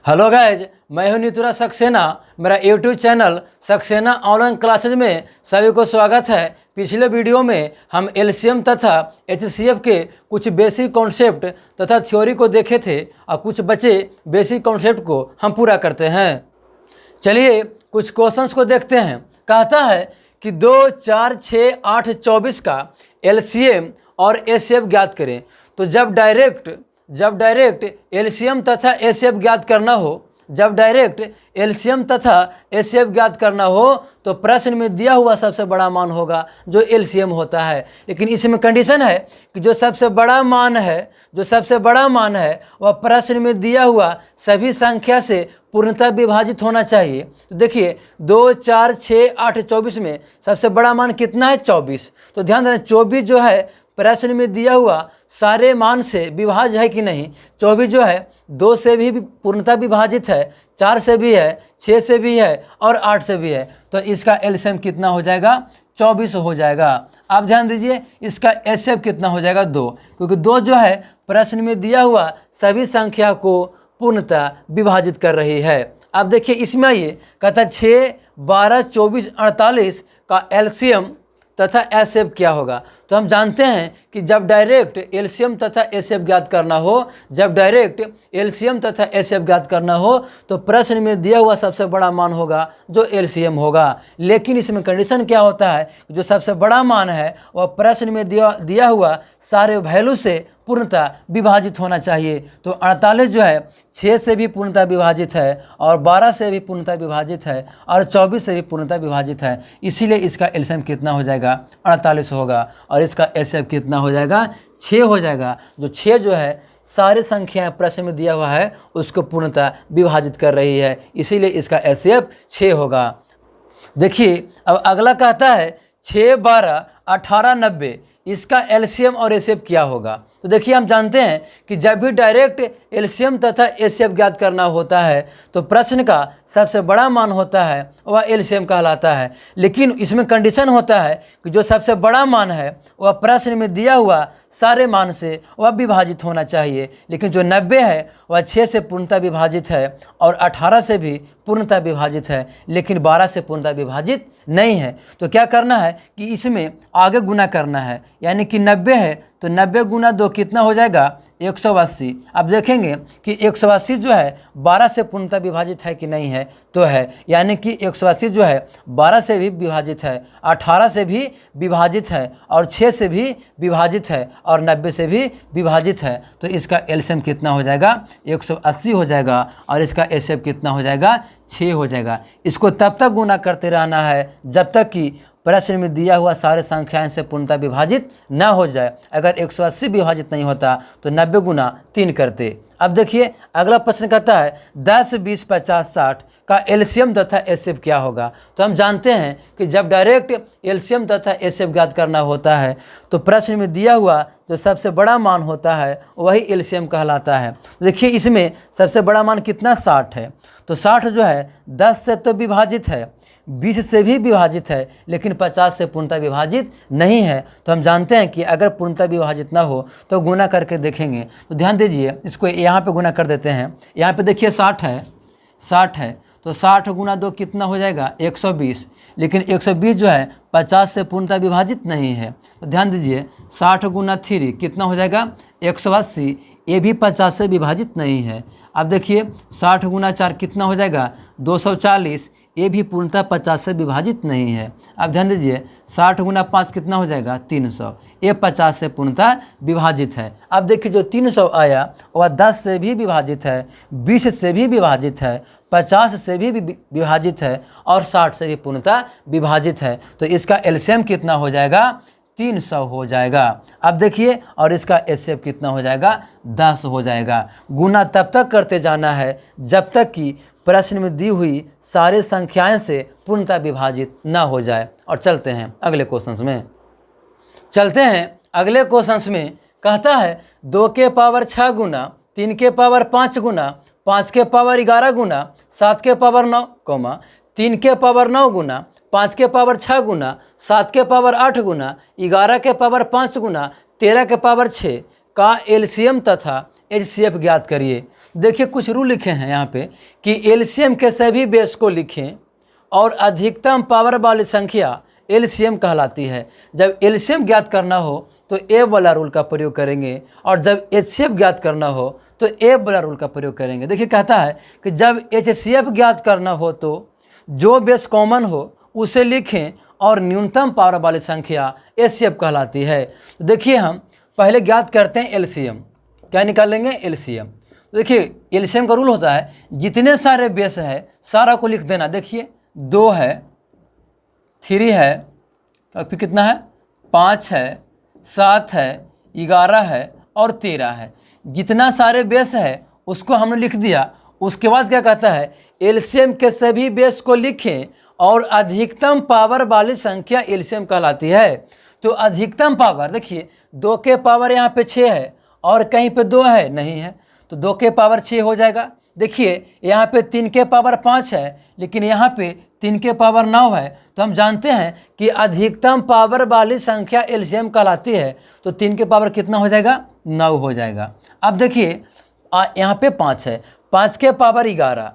Hello guys, मैं हूं नितुरा सक्सेना। मेरा YouTube channel Saxena online classes में सभी को स्वागत है। पिछले वीडियो में हम एलसीएम तथा एचसीएफ के कुछ बेसिक कॉन्सेप्ट तथा थ्योरी को देखे थे और कुछ बचे बेसिक कॉन्सेप्ट को हम पूरा करते हैं। चलिए कुछ क्वेश्चंस को देखते हैं। कहता है कि 2, 4, 6, 8, 24 का एलसीएम और एचसीएफ ज्ञात करें। तो जब डायरेक्ट एलसीएम तथा एचसीएफ ज्ञात करना हो, तो प्रश्न में दिया हुआ सबसे बड़ा मान होगा जो एलसीएम होता है। लेकिन इसमें कंडीशन है कि जो सबसे बड़ा मान है वह प्रश्न में दिया हुआ सभी संख्या से पूर्णतः विभाजित होना चाहिए। तो देखिए 2, 4, 6, 8, 24 में सबसे बड़ा मान कितना है? 24। तो ध्यान देना 24 जो है प्रश्न में दिया हुआ सारे मान से विभाज्य है कि नहीं। 24 जो है 2 से भी पूर्णतः विभाजित है, 4 से भी है, 6 से भी है और 8 से भी है। तो इसका एलसीएम कितना हो जाएगा? 24 हो जाएगा। आप ध्यान दीजिए इसका एचसीएफ कितना हो जाएगा? 2, क्योंकि 2 जो है प्रश्न में दिया हुआ सभी संख्या को पूर्णतः विभाजित कर रही है। अब देखिए इसमें आइए, कहता 6, 12, 24, 48 का एलसीएम तथा एचसीएफ क्या होगा। तो हम जानते हैं कि जब डायरेक्ट एलसीएम तथा एचसीएफ ज्ञात करना हो तो प्रश्न में दिया हुआ सबसे बड़ा मान होगा जो एलसीएम होगा। लेकिन इसमें कंडीशन क्या होता है, जो सबसे बड़ा मान है वह प्रश्न में दिया हुआ सारे वैल्यू से पूर्णतः विभाजित होना चाहिए। तो 48 जो है 6 से भी पूर्णतः विभाजित है और 12 से भी पूर्णतः विभाजित है और 24 से भी पूर्णतः विभाजित है। इसीलिए इसका एलसीएम कितना हो जाएगा? 48 होगा। और इसका एचसीएफ कितना हो जाएगा? 6 हो जाएगा। जो 6 जो है सारे संख्याएं प्रश्न में दिया हुआ है उसको पूर्णतः विभाजित कर रही है, इसीलिए इसका एचसीएफ 6 होगा। देखिए अब अगला कहता है 6, 12, 18, 90 इसका एलसीएम और एचसीएफ क्या होगा। तो देखिए हम जानते हैं कि जब भी डायरेक्ट एलसीएम तथा एचसीएफ ज्ञात करना होता है तो प्रश्न का सबसे बड़ा मान होता है वह एलसीएम कहलाता है। लेकिन इसमें कंडीशन होता है कि जो सबसे बड़ा मान है वह प्रश्न में दिया हुआ सारे मान से वह विभाजित होना चाहिए। लेकिन जो 90 है वह 6 से पूर्णतः विभाजित है और 18 से भी पूर्णतः विभाजित है, लेकिन 12 से पूर्णतः विभाजित नहीं है। तो क्या करना है कि इसमें आगे गुना करना है, यानी कि 90 है तो 90 गुना 2 कितना हो जाएगा? 180। अब देखेंगे कि 180 जो है 12 से पूर्णतः विभाजित है कि नहीं है, तो है, यानी कि 180 जो है 12 से भी विभाजित है, 18 से भी विभाजित है और 6 से भी विभाजित है और 90 से भी विभाजित है। तो इसका एलसीएम कितना हो जाएगा? 180 हो जाएगा और इसका एचसीएफ कितना हो जाएगा? 6 हो जाएगा। इसको तब तक गुना करते रहना है जब तक कि प्रश्न में दिया हुआ सारे संख्याएं से पूर्णतः विभाजित न हो जाए। अगर 180 विभाजित नहीं होता तो 90 गुना 3 करते। अब देखिए अगला प्रश्न कहता है 10, 20, 50, 60 का एलसीएम तथा एचसीएफ क्या होगा। तो हम जानते हैं कि जब डायरेक्ट एलसीएम तथा एचसीएफ ज्ञात करना होता है तो प्रश्न में दिया हुआ जो सबसे बड़ा मान होता है वही एलसीएम कहलाता है। देखिए इसमें सबसे बड़ा मान कितना? 60 है। तो 60 जो है 10 से तो विभाजित है, 20 से भी विभाजित है, लेकिन 50 से पूर्णतः विभाजित नहीं है। तो हम जानते हैं कि अगर पूर्णतः विभाजित ना हो तो गुना करके देखेंगे। तो ध्यान दीजिए इसको यहाँ पे गुना कर देते हैं। यहाँ पे देखिए 60 है तो 60 गुना 2 कितना हो जाएगा? 120। लेकिन 120 जो है 50 से पूर्णतः विभाजित नहीं है। तो ध्यान दीजिए 60 गुना 3 कितना हो जाएगा? 180। ये भी 50 से विभाजित नहीं है। अब देखिए 60 गुना 4 कितना हो जाएगा? 240। ये भी पूर्णतः 50 से विभाजित नहीं है। अब ध्यान दीजिए 60 गुना 5 कितना हो जाएगा? 300। ये 50 से पूर्णतः विभाजित है। अब देखिए जो 300 आया वह 10 से भी विभाजित है, 20 से भी विभाजित है, 50 से भी विभाजित है और 60 से भी पूर्णतः विभाजित है। तो इसका एलसीएम कितना हो जाएगा? 300 हो जाएगा। अब देखिए और इसका एचसीएफ कितना हो जाएगा? 10 हो जाएगा। गुना तब तक करते जाना है जब तक कि प्रश्न में दी हुई सारे संख्याएं से पूर्णतः विभाजित ना हो जाए। और चलते हैं अगले क्वेश्चंस में। कहता है 2 के पावर 6 गुना, 3 के पावर 5 गुना, 5 के पावर 11 गुना, 7 के पावर 9, 3 के पावर 9 गुना, 5 के पावर 6 गुना, 7 के पावर 8 गुना, 11 के पावर 5 गुना, 13 के पावर 6 का एलसीएम तथा एचसीएफ ज्ञात करिए। देखिए कुछ रूल लिखे हैं यहाँ पे कि एलसीएम के सभी बेस को लिखें और अधिकतम पावर वाली संख्या एलसीएम कहलाती है। जब एलसीएम ज्ञात करना हो तो ए वाला रूल का प्रयोग करेंगे, और जब एचसीएफ ज्ञात करना हो तो ए वाला रूल का प्रयोग करेंगे। देखिए कहता है कि जब एचसीएफ ज्ञात करना हो तो जो बेस कॉमन हो उसे लिखें और न्यूनतम पावर वाली संख्या एचसीएफ कहलाती है। तो देखिए हम पहले ज्ञात करते हैं एलसीएम। क्या निकालेंगे? एलसीएम। तो देखिए एलसीएम का रूल होता है जितने सारे बेस है सारा को लिख देना। देखिए 2 है, 3 है, और फिर कितना है 5 है, 7 है, 11 है और 13 है। जितना सारे बेस है उसको हमने लिख दिया। उसके बाद क्या कहता है? एलसीएम के सभी बेस को लिखें और अधिकतम पावर वाली संख्या एलसीएम कहलाती है। तो अधिकतम पावर देखिए 2 के पावर यहाँ पे 6 है और कहीं पे 2 है नहीं है, तो 2 के पावर 6 हो जाएगा। देखिए यहाँ पे 3 के पावर 5 है लेकिन यहाँ पे 3 के पावर 9 है, तो हम जानते हैं कि अधिकतम पावर वाली संख्या एलसीएम कहलाती है। तो 3 के पावर कितना हो जाएगा? 9 हो जाएगा। अब देखिए यहाँ पे 5 है, 5 के पावर 11,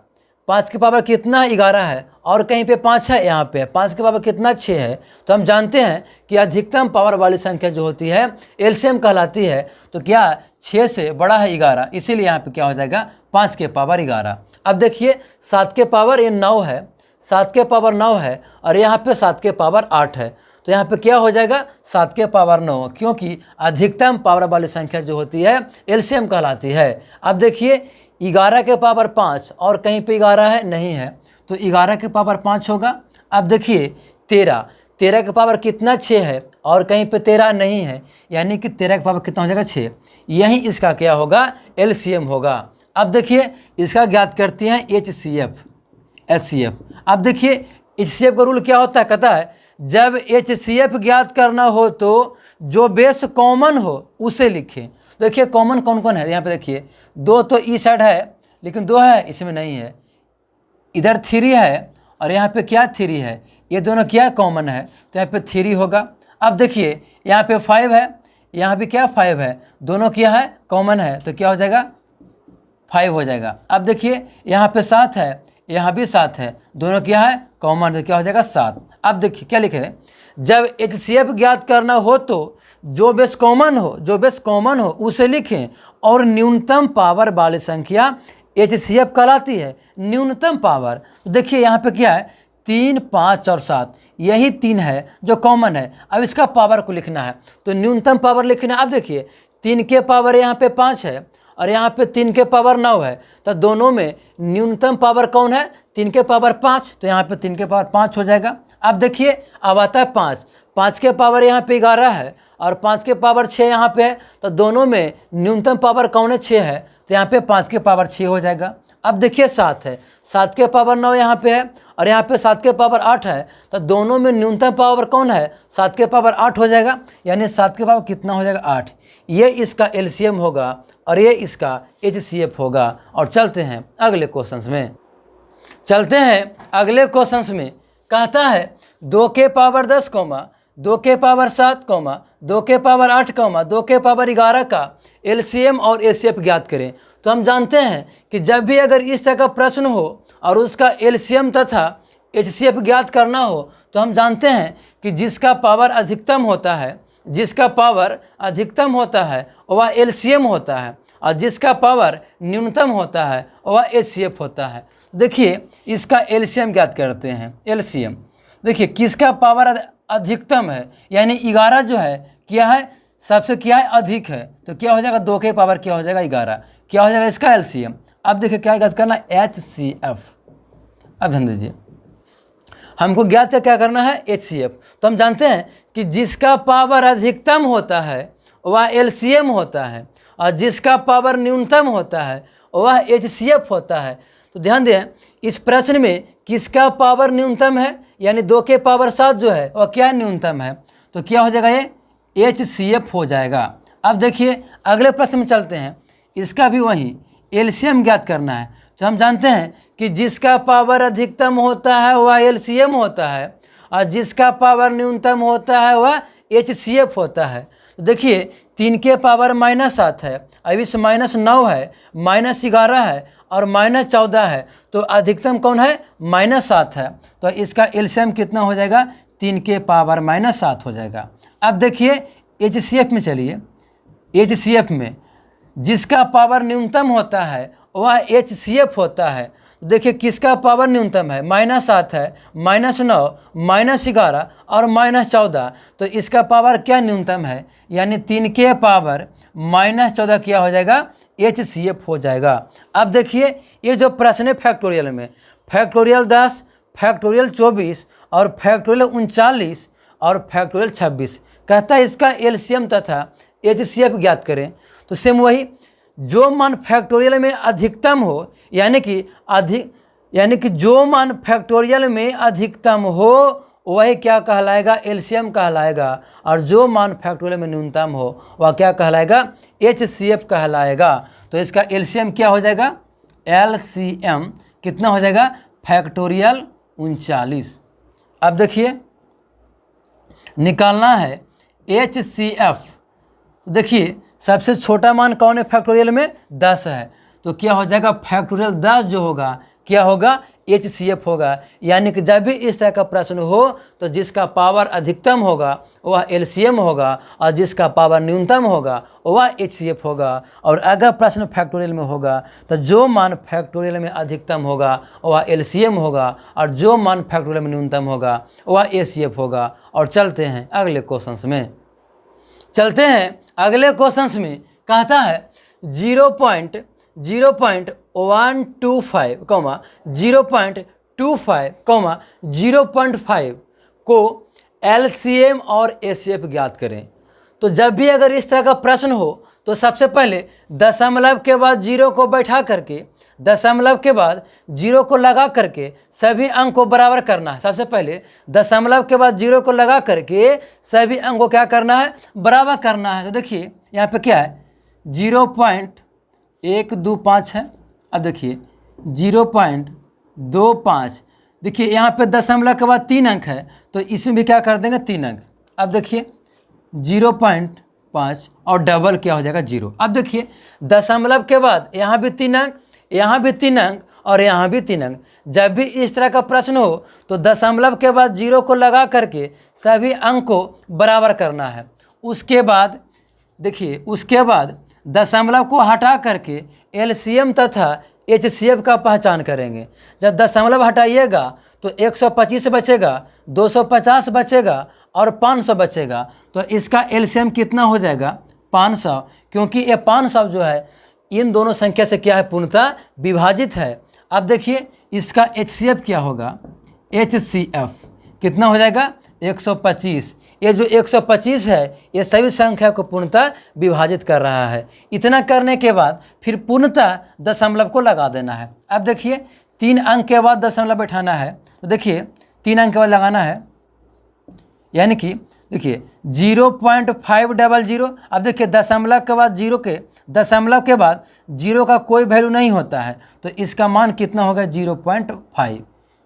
5 के पावर कितना 11 है और कहीं पे 5 है, यहाँ पे 5 के पावर कितना 6 है। तो हम जानते हैं कि अधिकतम पावर वाली संख्या जो होती है एलसीएम कहलाती है। तो क्या 6 से बड़ा है 11, इसीलिए यहाँ पे क्या हो जाएगा 5 के पावर 11। अब देखिए 7 के पावर ये 9 है, 7 के पावर 9 है और यहाँ पे 7 के पावर 8 है, तो यहाँ पे क्या हो जाएगा 7 के पावर 9, क्योंकि अधिकतम पावर वाली संख्या जो होती है एलसीएम कहलाती है। अब देखिए 11 के पावर 5 और कहीं पे 11 है नहीं है, तो 11 के पावर 5 होगा। अब देखिए 13 के पावर कितना 6 है और कहीं पे 13 नहीं है, यानी कि 13 के पावर कितना हो जाएगा 6। यही इसका क्या होगा? एलसीएम होगा। अब देखिए इसका ज्ञात करते हैं एचसीएफ। अब देखिए एचसीएफ का रूल क्या होता है? कहता है जब एचसीएफ ज्ञात करना हो तो जो बेस कॉमन हो उसे लिखें। देखिए कॉमन कौन कौन है? यहाँ पे देखिए 2 तो ई साइड है लेकिन 2 है इसमें नहीं है, इधर 3 है और यहाँ पे क्या 3 है, ये दोनों क्या कॉमन है, तो यहाँ पे 3 होगा। अब देखिए यहाँ पे 5 है, यहाँ भी क्या 5 है, दोनों क्या है कॉमन है, तो क्या हो जाएगा 5 हो जाएगा। अब देखिए यहाँ पे 7 है, यहाँ भी 7 है, दोनों क्या है कॉमन, तो क्या हो जाएगा 7। अब देखिए क्या लिखे हैं? जब एचसीएफ ज्ञात करना हो तो जो बेस कॉमन हो उसे लिखें और न्यूनतम पावर वाली संख्या एचसीएफ कहलाती है। न्यूनतम पावर देखिए यहाँ पे क्या है 3, 5 और 7, यही 3 है जो कॉमन है। अब इसका पावर को लिखना है तो न्यूनतम पावर लिखना है। अब देखिए 3 के पावर यहाँ पे 5 है और यहाँ पे 3 के पावर 9 है, तो दोनों में न्यूनतम पावर कौन है? 3 के पावर 5, तो यहाँ पे 3 के पावर 5 हो जाएगा। अब देखिए अब आता है 5 के पावर यहाँ पे 11 है और 5 के पावर 6 यहाँ पे है, तो दोनों में न्यूनतम पावर कौन है? 6 है, तो यहाँ पे 5 के पावर 6 हो जाएगा। अब देखिए 7 है, 7 के पावर 9 यहाँ पे है और यहाँ पे 7 के पावर 8 है, तो दोनों में न्यूनतम पावर कौन है? 7 के पावर 8 हो जाएगा, यानी 7 के पावर कितना हो जाएगा 8। ये इसका एलसीएम होगा और ये इसका एचसीएफ होगा। और चलते हैं अगले क्वेश्चंस में। कहता है 2 के पावर 10, 2 के पावर 7, 2 के पावर 8, 2 के पावर 11 का एलसीएम और एचसीएफ ज्ञात करें। तो हम जानते हैं कि जब भी अगर इस तरह का प्रश्न हो और उसका एलसीएम तथा एचसीएफ ज्ञात करना हो तो हम जानते हैं कि जिसका पावर अधिकतम होता है वह एलसीएम होता है और जिसका पावर न्यूनतम होता है वह एचसीएफ होता है। देखिए इसका एलसीएम ज्ञात करते हैं। एलसीएम देखिए किसका पावर अधिकतम है, यानी 11 जो है क्या है सबसे क्या है अधिक है, तो क्या हो जाएगा 2 के पावर क्या हो जाएगा 11, क्या हो जाएगा इसका एलसीएम। अब देखिए क्या ज्ञात करना है? एचसीएफ। अब ध्यान दीजिए हमको ज्ञात क्या करना है? एचसीएफ। तो हम जानते हैं कि जिसका पावर अधिकतम होता है वह एलसीएम होता है और जिसका पावर न्यूनतम होता है वह एचसीएफ होता है। तो ध्यान दें इस प्रश्न में किसका पावर न्यूनतम है, यानी 2 के पावर 7 जो है वह क्या न्यूनतम है, तो क्या हो जाएगा ये एचसीएफ हो जाएगा। अब देखिए अगले प्रश्न में चलते हैं, इसका भी वही एलसीएम ज्ञात करना है। तो हम जानते हैं कि जिसका पावर अधिकतम होता है वह एलसीएम होता है और जिसका पावर न्यूनतम होता है वह एचसीएफ होता है। तो देखिए 3 के पावर -7 है अब इस -9 है, -11 है और -14 है, तो अधिकतम कौन है? -7 है। तो इसका एलसीएम कितना हो जाएगा? 3 के पावर -7 हो जाएगा। अब देखिए HCF में चलिए, HCF में जिसका पावर न्यूनतम होता है वह HCF होता है। देखिए किसका पावर न्यूनतम है? -7 है, -9, -11 और -14, तो इसका पावर क्या न्यूनतम है? यानी 3 के पावर -14 क्या हो जाएगा? HCF हो जाएगा। अब देखिए ये जो प्रश्न है फैक्टोरियल में, फैक्टोरियल 10, फैक्टोरियल 24 और फैक्टोरियल 39 और फैक्टोरियल 26 कहता है इसका एलसीएम तथा HCF ज्ञात करें। तो सेम वही, जो मान फैक्टोरियल में अधिकतम हो, यानी कि जो मान फैक्टोरियल में अधिकतम हो वही क्या कहलाएगा? एलसीएम कहलाएगा। और जो मान फैक्टोरियल में न्यूनतम हो वह क्या कहलाएगा? HCF कहलाएगा। तो इसका एलसीएम क्या हो जाएगा? LCM कितना हो जाएगा? फैक्टोरियल 39। अब देखिए निकालना है HCF। देखिए सबसे छोटा मान कौन है फैक्टोरियल में? 10 है, तो क्या हो जाएगा? फैक्टोरियल 10 जो होगा क्या होगा? HCF होगा। यानी कि जब भी इस तरह का प्रश्न हो तो जिसका पावर अधिकतम होगा वह LCM होगा और जिसका पावर न्यूनतम होगा वह HCF होगा। और अगर प्रश्न फैक्टोरियल में होगा तो जो मान फैक्टोरियल में अधिकतम होगा वह LCM होगा और जो मान फैक्टोरियल में न्यूनतम होगा वह HCF होगा। और चलते हैं अगले क्वेश्चंस में। चलते हैं अगले क्वेश्चंस में। कहता है 0.125, 0.25, 0.5 को LCM और HCF ज्ञात करें। तो जब भी अगर इस तरह का प्रश्न हो तो सबसे पहले दशमलव के बाद 0 को बैठा करके, दशमलव के बाद 0 को लगा करके सभी अंक को बराबर करना है। सबसे पहले दशमलव के बाद 0 को लगा करके सभी अंक को क्या करना है? बराबर करना है। तो देखिए यहाँ पे क्या है? 0.125 है। अब देखिए 0.25, देखिए यहाँ पे दशमलव के बाद 3 अंक है तो इसमें भी क्या कर देंगे? 3 अंक। अब देखिए 0.5 और डबल क्या हो जाएगा? 0। अब देखिए दशमलव के बाद यहाँ भी 3 अंक, यहाँ भी 3 अंक और यहाँ भी 3 अंक। जब भी इस तरह का प्रश्न हो तो दशमलव के बाद 0 को लगा करके सभी अंक को बराबर करना है। उसके बाद देखिए, उसके बाद दशमलव को हटा करके LCM तथा HCF का पहचान करेंगे। जब दशमलव हटाइएगा तो 125 बचेगा, 250 बचेगा और 500 बचेगा। तो इसका LCM कितना हो जाएगा? 500, क्योंकि ये 500 जो है इन दोनों संख्या से क्या है? पूर्णतः विभाजित है। अब देखिए इसका HCF क्या होगा? HCF कितना हो जाएगा? 125। ये जो 125 है ये सभी संख्या को पूर्णतः विभाजित कर रहा है। इतना करने के बाद फिर पूर्णतः दशमलव को लगा देना है। अब देखिए 3 अंक के बाद दशमलव बैठाना है। तो देखिए 3 अंक के बाद लगाना है, यानी कि देखिए 0.500। अब देखिए दशमलव के बाद 0 के, दशमलव के बाद 0 का कोई वैल्यू नहीं होता है तो इसका मान कितना होगा? 0.5।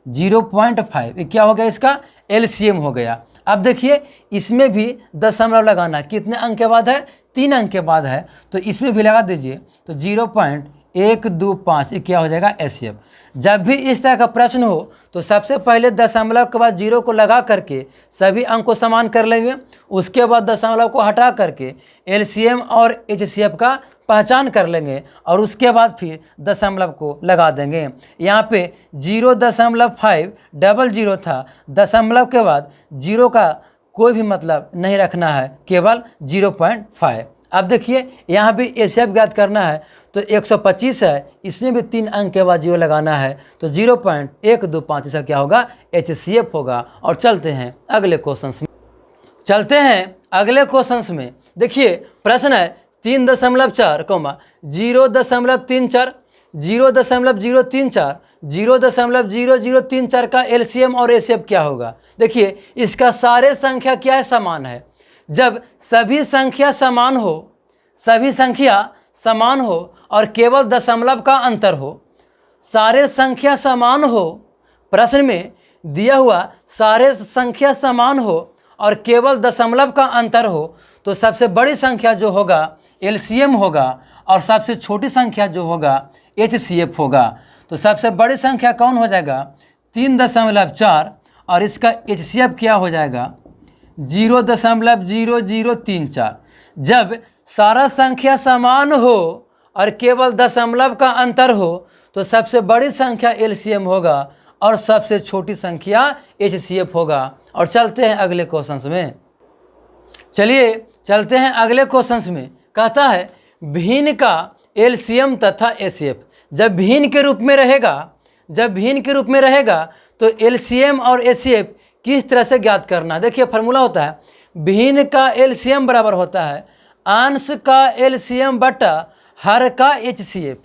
0.5 ये क्या हो गया? इसका LCM हो गया। अब देखिए इसमें भी दशमलव लगाना, कितने अंक के बाद है? 3 अंक के बाद है, तो इसमें भी लगा दीजिए। तो 0.125 ये क्या हो जाएगा? HCF। जब भी इस तरह का प्रश्न हो तो सबसे पहले दशमलव के बाद 0 को लगा करके सभी अंक को समान कर लेंगे। उसके बाद दशमलव को हटा करके LCM और HCF का पहचान कर लेंगे और उसके बाद फिर दशमलव को लगा देंगे। यहाँ पे 0.500 था, दशमलव के बाद 0 का कोई भी मतलब नहीं रखना है, केवल 0.5। अब देखिए यहाँ भी HCF ज्ञात करना है तो 125 है, इसमें भी 3 अंक के बाद 0 लगाना है तो 0.125 इसका क्या होगा? HCF होगा। और चलते हैं अगले क्वेश्चन में। चलते हैं अगले क्वेश्चन में। देखिए प्रश्न है 3.4, 0.34, 0.034, 0.0034 का LCM और HCF क्या होगा? देखिए इसका सारे संख्या क्या है? समान है। जब सभी संख्या समान हो, सभी संख्या समान हो और केवल दशमलव का अंतर हो, सारे संख्या समान हो, प्रश्न में दिया हुआ सारे संख्या समान हो और केवल दशमलव का अंतर हो, तो सबसे बड़ी संख्या जो होगा LCM होगा और सबसे छोटी संख्या जो होगा HCF होगा। तो सबसे बड़ी संख्या कौन हो जाएगा 3.4 और इसका HCF क्या हो जाएगा 0.0034। जब सारा संख्या समान हो और केवल दशमलव का अंतर हो तो सबसे बड़ी संख्या LCM होगा और सबसे छोटी संख्या HCF होगा। और चलते हैं अगले क्वेश्चन में। चलिए चलते हैं अगले क्वेश्चन में। कहता है भिन्न का LCM तथा HCF जब भिन्न के रूप में रहेगा तो LCM और HCF किस तरह से ज्ञात करना। देखिए फार्मूला होता है भिन्न का LCM बराबर होता है अंश का LCM बटा हर का HCF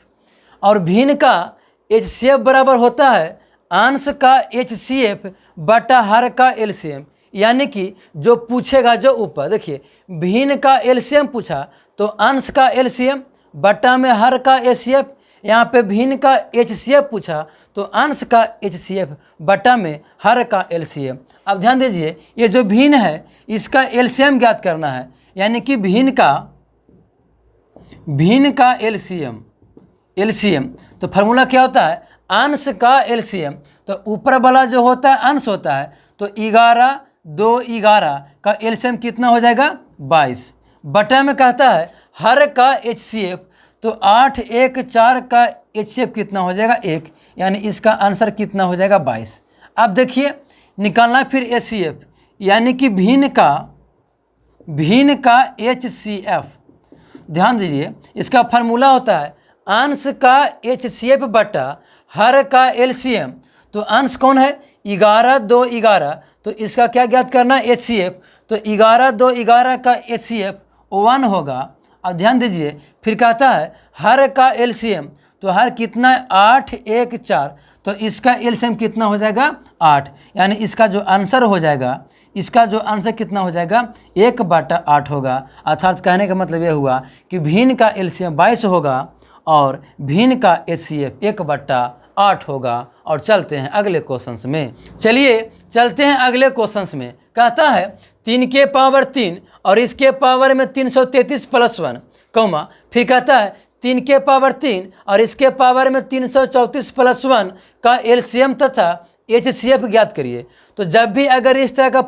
और भिन्न का HCF बराबर होता है अंश का HCF बटा हर का LCM। यानी कि जो पूछेगा जो ऊपर देखिए भिन्न का LCM पूछा तो अंश का LCM बटा में हर का HCF, यहाँ पे भिन्न का HCF पूछा तो अंश का HCF बटा में हर का LCM। अब ध्यान दीजिए ये जो भिन्न है इसका LCM ज्ञात करना है। यानी कि भिन्न का LCM तो फार्मूला क्या होता है अंश का LCM। तो ऊपर वाला जो होता है अंश होता है तो 11 2 11 का LCM कितना हो जाएगा 22 बटा में कहता है हर का HCF तो 8 1 4 का HCF कितना हो जाएगा 1, यानी इसका आंसर कितना हो जाएगा 22। अब देखिए निकालना फिर HCF यानी कि भिन्न का HCF। ध्यान दीजिए इसका फार्मूला होता है अंश का HCF बटा हर का LCM। तो अंश कौन है 11 2 11 तो इसका क्या ज्ञात करना HCF। तो 11 2 11 का HCF 1 होगा। अब ध्यान दीजिए फिर कहता है हर का LCM तो हर कितना है 8 1 4 तो इसका LCM कितना हो जाएगा 8, यानी इसका जो आंसर हो जाएगा कितना हो जाएगा 1/8 होगा। अर्थात कहने का मतलब यह हुआ कि भिन्न का LCM 22 होगा और भिन्न का HCF 1/8 होगा। और चलते हैं अगले क्वेश्चन में। चलिए चलते हैं अगले क्वेश्चन में। कहता है 3 के पावर 3 और इसके पावर में 333 + 1 कौमा फिर कहता है 3 के पावर 3 और इसके पावर में 334 + 1 का LCM तथा HCF ज्ञात करिए। तो जब भी अगर इस तरह का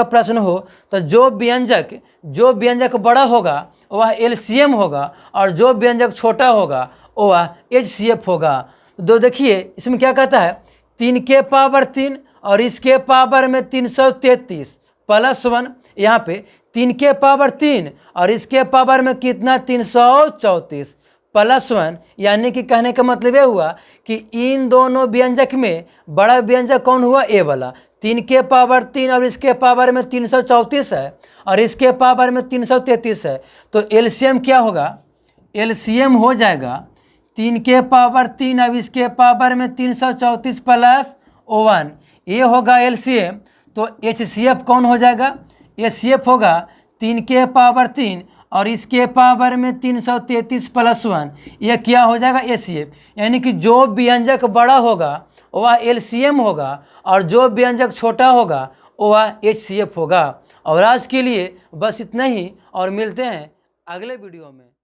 प्रश्न हो तो जो व्यंजक बड़ा होगा वह LCM होगा और जो व्यंजक छोटा होगा वह HCF होगा। तो देखिए इसमें क्या कहता है 3 के पावर 3 और इसके पावर में 333 + 1, यहाँ पे 3 के पावर 3 और इसके पावर में कितना 334 + 1, यानी कि कहने का मतलब यह हुआ कि इन दोनों व्यंजक में बड़ा व्यंजक कौन हुआ ए वाला। 3 के पावर 3 और इसके पावर में 334 है और इसके पावर में 333 है। तो LCM क्या होगा LCM हो जाएगा 3 के पावर 3 अब इसके पावर में 334 + 1 ये होगा LCM। तो HCF कौन हो जाएगा HCF होगा 3 के पावर 3 और इसके पावर में 333 + 1 यह क्या हो जाएगा HCF। यानी कि जो व्यंजक बड़ा होगा वह LCM होगा और जो व्यंजक छोटा होगा वह HCF होगा। और आज के लिए बस इतना ही और मिलते हैं अगले वीडियो में।